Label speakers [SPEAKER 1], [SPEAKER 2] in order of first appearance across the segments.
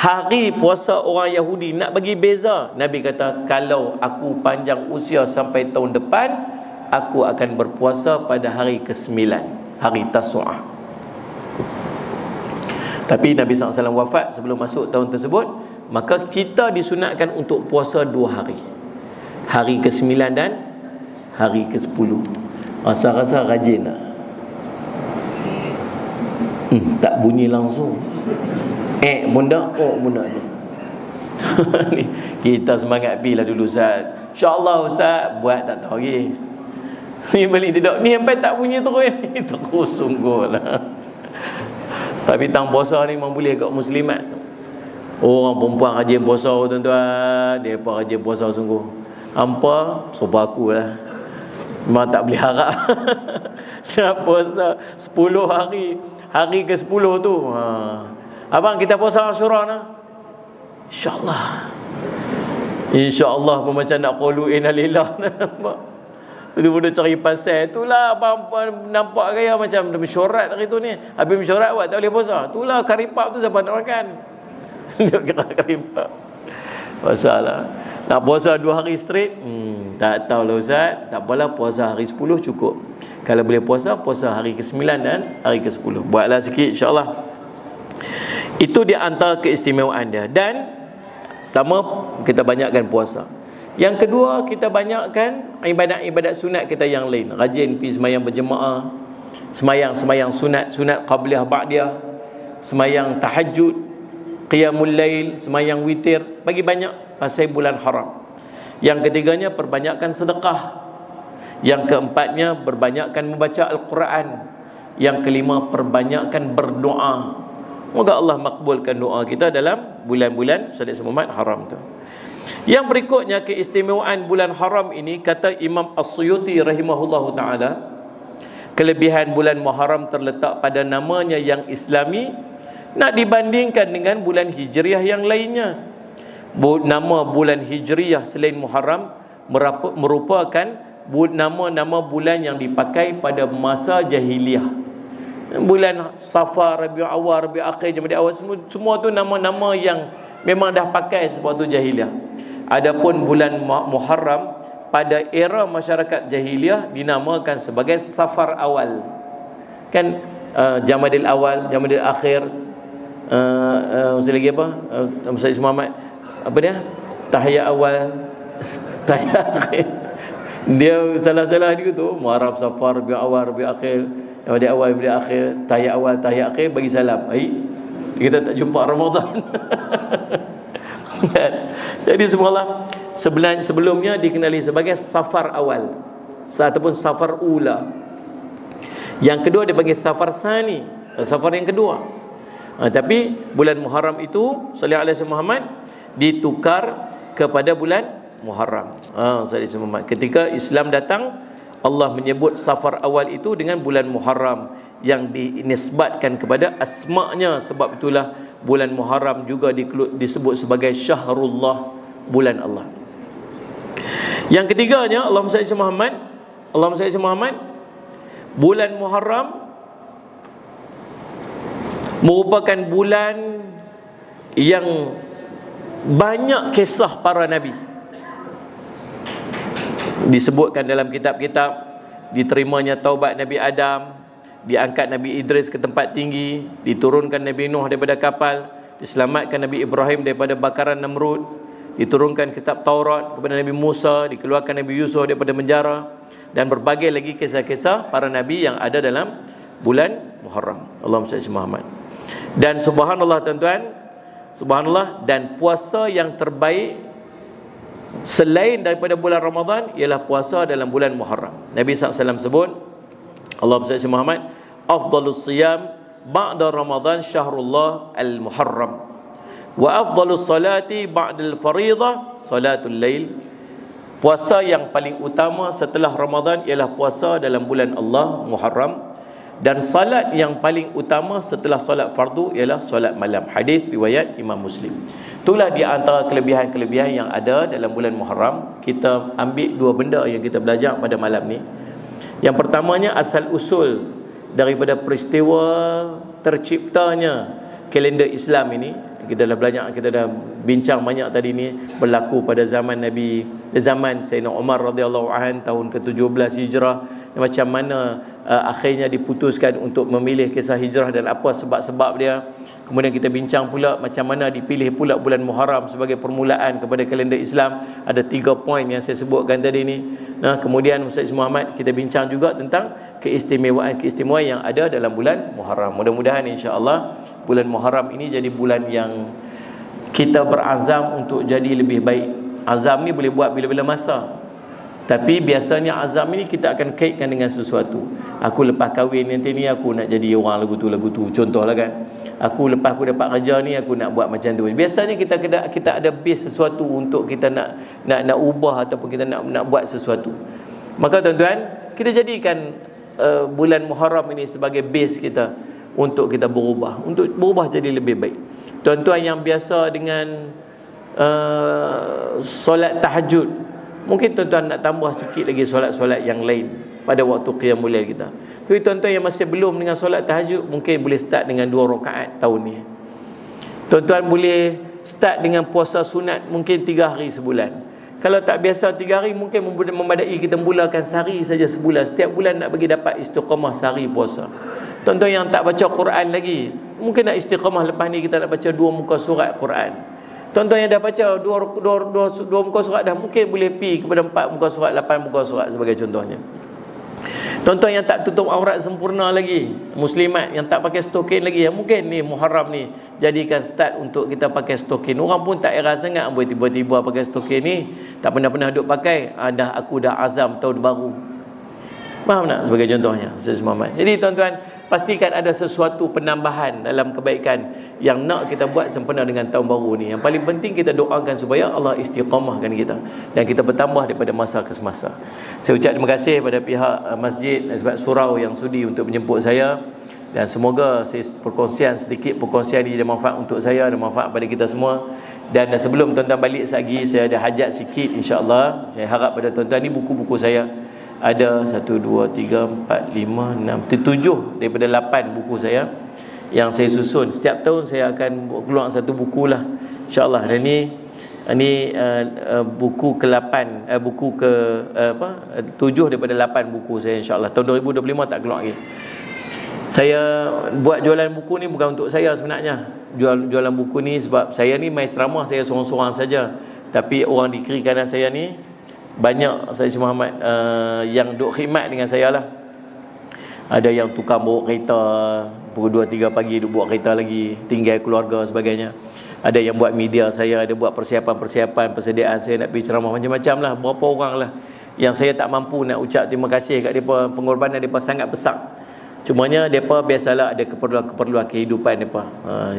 [SPEAKER 1] Hari puasa orang Yahudi nak bagi beza, Nabi kata, kalau aku panjang usia sampai tahun depan, aku akan berpuasa pada hari ke-9, hari Tasu'ah. Tapi Nabi SAW wafat sebelum masuk tahun tersebut, maka kita disunatkan untuk puasa 2 hari, hari ke-9 dan hari ke-10. Rasa-rasa rajin tak? Tak bunyi langsung. Bunda, bunda ni. Ni kita semangat pilah dulu Ustaz. InsyaAllah Ustaz, buat tak tahu lagi. Ni balik tidak. Ni sampai tak bunyi terus ni. Terus sungguh lah. Tapi tang puasa ni memang boleh kat muslimat. Orang perempuan rajin puasa tuan-tuan. Dia pun rajin puasa sungguh. Hampa, sopa aku lah. Memang tak boleh harap. Nak puasa 10 hari. Hari ke-10 tu. Abang, kita puasa Asyura nah. InsyaAllah. InsyaAllah pun macam nak qalu inna lillah. Nampak? Betul-betul cari pasal. Itulah abang nampak gaya macam mesyuarat hari tu ni. Habis mesyuarat buat tak boleh puasa. Itulah karipap tu siapa nak makan. Dia kira karipap. Masalah. Nak puasa 2 hari straight? Tak tahulah Ustaz. Tak apalah, puasa hari 10 cukup. Kalau boleh puasa hari ke-9 dan hari ke-10. Buatlah sikit insyaAllah. Itu di antara keistimewaan dia. Dan pertama, kita banyakkan puasa. Yang kedua, kita banyakkan ibadat-ibadat sunat kita yang lain. Rajin pergi semayang berjemaah, semayang sunat qabliyah ba'diyah, semayang tahajud, qiyamul lail, semayang witir. Bagi banyak pasal bulan haram. Yang ketiganya, perbanyakkan sedekah. Yang keempatnya, perbanyakkan membaca Al-Quran. Yang kelima, perbanyakkan berdoa. Moga Allah makbulkan doa kita dalam bulan-bulan Syahid Muhammad haram tu. Yang berikutnya, keistimewaan bulan haram ini, kata Imam As-Suyuti rahimahullahu ta'ala, kelebihan bulan Muharram terletak pada namanya yang Islami, nak dibandingkan dengan bulan Hijriah yang lainnya. Nama bulan Hijriah selain Muharram merupakan nama-nama bulan yang dipakai pada masa jahiliah. Bulan Safar, Rabiul Awal, Rabiul Akhir, Jamadil Awal, semua tu nama-nama yang memang dah pakai sebab tu jahiliah. Adapun bulan Muharram pada era masyarakat jahiliah dinamakan sebagai Safar Awal. Kan Jamadil Awal, Jamadil Akhir, mesti lagi apa? Syahid Muhammad apa dia? Tahiyat Awal, Tahiyat Akhir. Dia salah-salah dia tu, Muharram, Safar, Rabiul Awal, Rabiul Akhir, Jamadil Awal, Jamadil Akhir, Tahiyat Awal, Tahiyat Akhir, bagi salam. Kita tak jumpa Ramadan. Jadi semalam sebelumnya dikenali sebagai Safar Awal ataupun Safar Ula. Yang kedua dipanggil Safar Sani, Safar yang kedua. Tapi bulan Muharram itu sallallahu alaihi Muhammad ditukar kepada bulan Muharram. Muhammad. Ketika Islam datang, Allah menyebut Safar Awal itu dengan bulan Muharram yang dinisbatkan kepada asma'nya. Sebab itulah bulan Muharram juga disebut sebagai Syahrullah, bulan Allah. Yang ketiganya, Allahumma salli ala Muhammad, bulan Muharram merupakan bulan yang banyak kisah para nabi. Disebutkan dalam kitab-kitab diterimanya taubat Nabi Adam, diangkat Nabi Idris ke tempat tinggi, diturunkan Nabi Nuh daripada kapal, diselamatkan Nabi Ibrahim daripada bakaran Namrud, diturunkan kitab Taurat kepada Nabi Musa, dikeluarkan Nabi Yusuf daripada penjara, dan berbagai lagi kisah-kisah para nabi yang ada dalam bulan Muharram. Allahumma salli ala Muhammad. Dan subhanallah tuan-tuan, subhanallah, dan puasa yang terbaik selain daripada bulan Ramadan ialah puasa dalam bulan Muharram. Nabi SAW sebut, Allahumma salli ala Muhammad, afdalus siyam ba'da Ramadan syahrullah al-Muharram, wa afdalus salati ba'da al-fariḍah salatul lail. Puasa yang paling utama setelah Ramadan ialah puasa dalam bulan Allah Muharram, dan salat yang paling utama setelah salat fardu ialah salat malam. Hadis riwayat Imam Muslim. Itulah di antara kelebihan-kelebihan yang ada dalam bulan Muharram. Kita ambil 2 benda yang kita belajar pada malam ni. Yang pertamanya, asal usul daripada peristiwa terciptanya kalender Islam ini kita dah belajar, kita dah bincang banyak tadi ni, berlaku pada zaman Nabi, zaman Sayyidina Umar radhiyallahu anhu tahun ke-17 Hijrah, macam mana akhirnya diputuskan untuk memilih kisah hijrah dan apa sebab-sebab dia. Kemudian kita bincang pula macam mana dipilih pula bulan Muharram sebagai permulaan kepada kalender Islam. Ada 3 poin yang saya sebutkan tadi ni. Nah, kemudian Ustaz Muhammad kita bincang juga tentang keistimewaan yang ada dalam bulan Muharram. Mudah-mudahan insya-Allah bulan Muharram ini jadi bulan yang kita berazam untuk jadi lebih baik. Azam ni boleh buat bila-bila masa. Tapi biasanya azam ini kita akan kaitkan dengan sesuatu. Aku lepas kahwin nanti ni aku nak jadi orang lagu tu. Contohlah kan. Aku lepas aku dapat kerja ni aku nak buat macam tu. Biasanya kita ada base sesuatu untuk kita nak ubah ataupun kita nak buat sesuatu. Maka tuan-tuan, kita jadikan bulan Muharram ini sebagai base kita untuk kita berubah jadi lebih baik. Tuan-tuan yang biasa dengan solat tahajud, mungkin tuan-tuan nak tambah sikit lagi solat-solat yang lain pada waktu qiyamul lail kita. Tapi tuan-tuan yang masih belum dengan solat tahajud, mungkin boleh start dengan 2 rakaat tahun ni. Tuan-tuan boleh start dengan puasa sunat mungkin 3 hari sebulan. Kalau tak biasa 3 hari, mungkin memadai kita mulakan sehari saja sebulan. Setiap bulan nak bagi dapat istiqamah sehari puasa. Tuan-tuan yang tak baca Quran lagi, mungkin nak istiqamah lepas ni kita nak baca 2 muka surat Quran. Tuan-tuan yang dah baca 2 muka surat dah, mungkin boleh pergi kepada 4 muka surat, 8 muka surat sebagai contohnya. Tuan-tuan yang tak tutup aurat sempurna lagi, muslimat yang tak pakai stokin lagi, yang mungkin ni Muharram ni jadikan start untuk kita pakai stokin. Orang pun tak era sangat boleh tiba-tiba pakai stokin ni, tak pernah duk pakai. Aku dah azam tahun baru. Faham tak sebagai contohnya Ustaz Muhammad? Jadi tuan-tuan, pastikan ada sesuatu penambahan dalam kebaikan yang nak kita buat sempena dengan tahun baru ni. Yang paling penting kita doakan supaya Allah istiqamahkan kita dan kita bertambah daripada masa ke semasa. Saya ucap terima kasih kepada pihak masjid dan sebab surau yang sudi untuk menjemput saya, dan semoga sedikit perkongsian ini ada manfaat untuk saya dan manfaat pada kita semua. Dan sebelum tuan-tuan balik lagi, saya ada hajat sikit insya-Allah. Saya harap pada tuan-tuan ni buku-buku saya ada 1, 2, 3, 4, 5, 6, 7 daripada 8 buku saya yang saya susun. Setiap tahun saya akan keluar satu buku lah insya-Allah. Dan ini buku ke-8, buku ke 7 daripada 8 buku saya insya-Allah. Tahun 2025 tak keluar lagi. Saya buat jualan buku ni bukan untuk saya sebenarnya. Jualan buku ni sebab saya ni main ceramah saya seorang-seorang saja. Tapi orang di kiri kanan saya ni banyak Said Muhammad yang duk khidmat dengan saya lah. Ada yang tukang bawa kereta, pukul 2-3 pagi duk bawa kereta lagi, tinggal keluarga sebagainya. Ada yang buat media saya, ada buat persiapan persediaan saya nak pergi ceramah, macam-macam lah. Berapa orang lah yang saya tak mampu nak ucap terima kasih kat mereka. Pengorbanan mereka sangat besar. Cumanya mereka biasalah ada keperluan kehidupan mereka.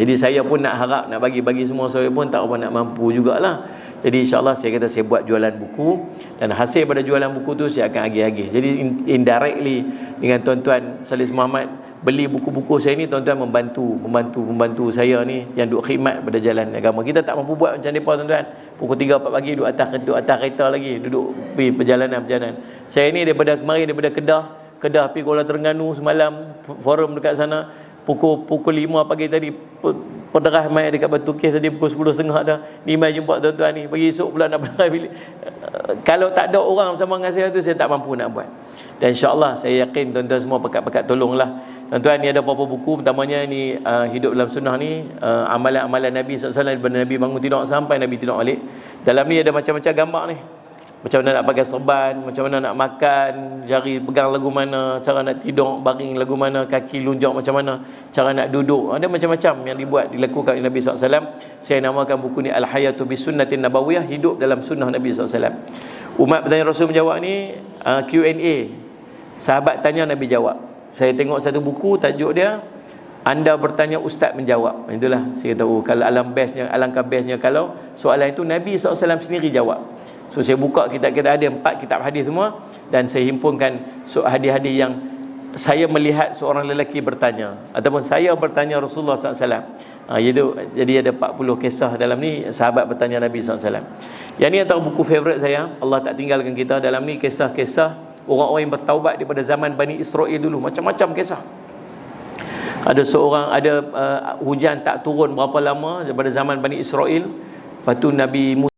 [SPEAKER 1] Jadi saya pun nak harap nak bagi semua, saya pun tak apa nak mampu jugalah. Jadi insya-Allah saya kata saya buat jualan buku, dan hasil pada jualan buku tu saya akan agih-agih. Jadi indirectly dengan tuan-tuan Salis Muhammad beli buku-buku saya ni, tuan-tuan membantu saya ni yang duk khidmat pada jalan agama. Kita tak mampu buat macam depa tuan-tuan. Pukul 3-4 pagi duduk atas kereta lagi, duduk pergi perjalanan. Saya ni daripada Kedah pergi Kuala Terengganu semalam, forum dekat sana. Pukul 5 pagi tadi pederah mai dekat Batu Kes tadi pukul 10.30 dah. Ni mai jumpa tuan-tuan ni. Pagi esok pula nak pederah bilik. Kalau tak ada orang bersama dengan saya tu, saya tak mampu nak buat. Dan insya-Allah saya yakin tuan-tuan semua pakat-pakat tolonglah. Tuan-tuan, ni ada beberapa buku, pertamanya ni Hidup dalam Sunnah ni, amalan-amalan Nabi SAW daripada Nabi bangun tidur sampai Nabi tidur balik. Dalam ni ada macam-macam gambar ni. Macam mana nak pakai serban, macam mana nak makan, jari pegang lagu mana, cara nak tidur baring lagu mana, kaki lunjak macam mana, cara nak duduk. Ada macam-macam yang dilakukan oleh Nabi SAW. Saya namakan buku ni Al-Hayatu Bisunnatin Nabawiyah, hidup dalam sunnah Nabi SAW. Umat bertanya Rasul menjawab ni Q&A. Sahabat tanya, Nabi jawab. Saya tengok satu buku, tajuk dia Anda bertanya, Ustaz menjawab. Itulah saya tahu kalau alangkah bestnya kalau soalan itu Nabi SAW sendiri jawab. So saya buka kitab-kitab, ada 4 kitab hadis semua, dan saya himpunkan hadis-hadis yang saya melihat seorang lelaki bertanya ataupun saya bertanya Rasulullah SAW. Jadi ada 40 kisah dalam ni, sahabat bertanya Nabi SAW. Yang ni antara buku favourite saya. Allah tak tinggalkan kita. Dalam ni kisah-kisah orang-orang yang bertaubat daripada zaman Bani Israel dulu, macam-macam kisah. Ada seorang, ada hujan tak turun berapa lama daripada zaman Bani Israel. Lepas tu Nabi Musa